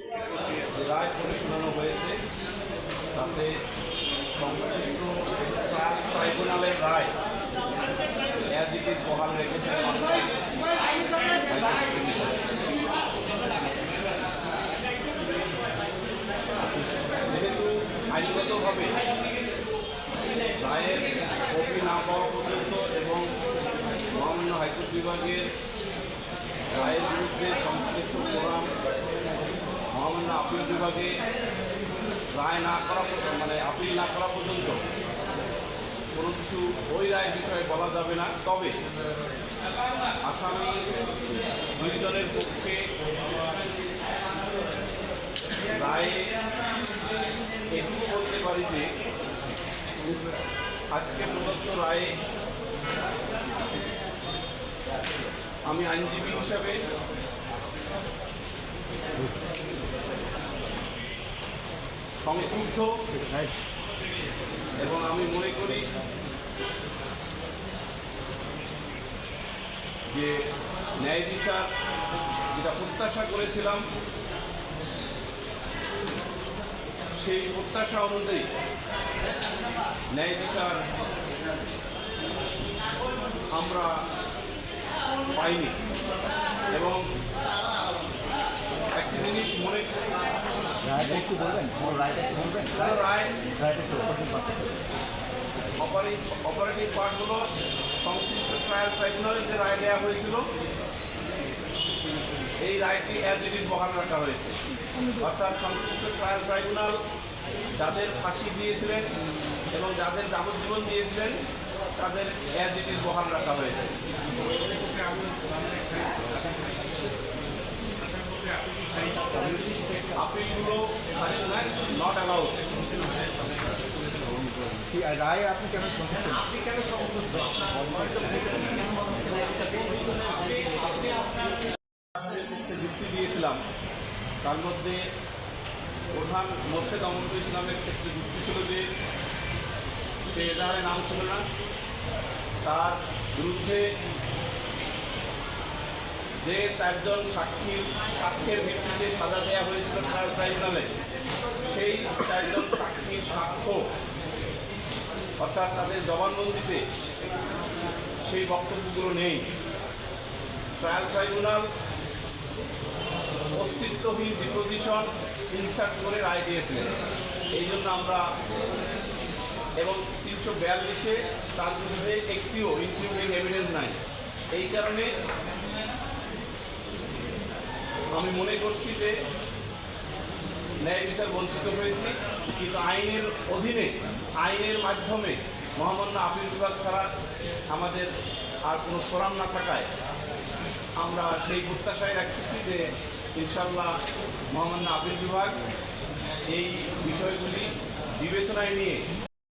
যে রায় পরিচালনা হয়েছে তাতে সংশ্লিষ্ট ট্রাইব্যুনালের রায় অ্যাজ ইট ইজ বহাল রেখেছে। যেহেতু আইনগতভাবে রায়ের কপি না পাওয়া পর্যন্ত এবং মহামান্য হাইকোর্ট বিভাগের রায়ের বিরুদ্ধে সংশ্লিষ্ট ফোরাম মহামান্য আপিল বিভাগে রায় না করা মানে আপিল না করা পর্যন্ত কোনো কিছু ওই রায় বিষয়ে বলা যাবে না। তবে আসামি দুইজনের পক্ষে রায়ে এটুকু বলতে পারি যে আজকে প্রদত্ত রায়ে আমি আইনজীবী হিসাবে সংক্ষুব্ধ এবং আমি মনে করি যে ন্যায় বিচার যেটা প্রত্যাশা করেছিলাম সেই প্রত্যাশা অনুযায়ী ন্যায় বিচার আমরা পাইনি। এবং একটি জিনিস মনে অপারেটিভ পার্ট হলো সংশ্লিষ্ট ট্রায়াল ট্রাইব্যুনালে যে রায় দেওয়া হয়েছিল এই রায়টি অ্যাজ ইট ইজ বহাল রাখা হয়েছে। অর্থাৎ সংশ্লিষ্ট ট্রায়াল ট্রাইব্যুনাল যাদের ফাঁসি দিয়েছিলেন এবং যাদের যাবজ্জীবন দিয়েছিলেন তাদের অ্যাজ ইট ইজ বহাল রাখা হয়েছে। আপিলগুলো নট অ্যালাউড। রায় আপনি কেন যুক্তি দিয়েছিলাম, তার মধ্যে প্রধান মোর্শেদ আহমদ ইসলামের ক্ষেত্রে যুক্তি ছিল যে সে এজাহারে নাম ছিল না, তার বিরুদ্ধে যে চারজন সাক্ষ্যের ভিত্তিতে সাজা দেওয়া হয়েছিল ট্রায়াল ট্রাইব্যুনালে সেই চারজন সাক্ষীর সাক্ষ্য অর্থাৎ তাদের জবানবন্দিতে সেই বক্তব্যগুলো নেই। ট্রায়াল ট্রাইব্যুনাল অস্তিত্বহীন ডিপোজিশন ইনসার্ট করে রায় দিয়েছিলেন। এই জন্য আমরা এবং 342-এ তার বিরুদ্ধে একটিও ইনক্লুডিং এভিডেন্স নাই। এই কারণে আমি মনে করছি যে ন্যায় বিচার বঞ্চিত হয়েছি, কিন্তু আইনের অধীনে আইনের মাধ্যমে মহামান্য আপিল বিভাগ ছাড়া আমাদের আর কোনো ফোরাম না থাকায় আমরা সেই প্রত্যাশায় রাখতেছি যে ইনশাল্লাহ মহামান্য আপিল বিভাগ এই বিষয়গুলি বিবেচনায় নিয়ে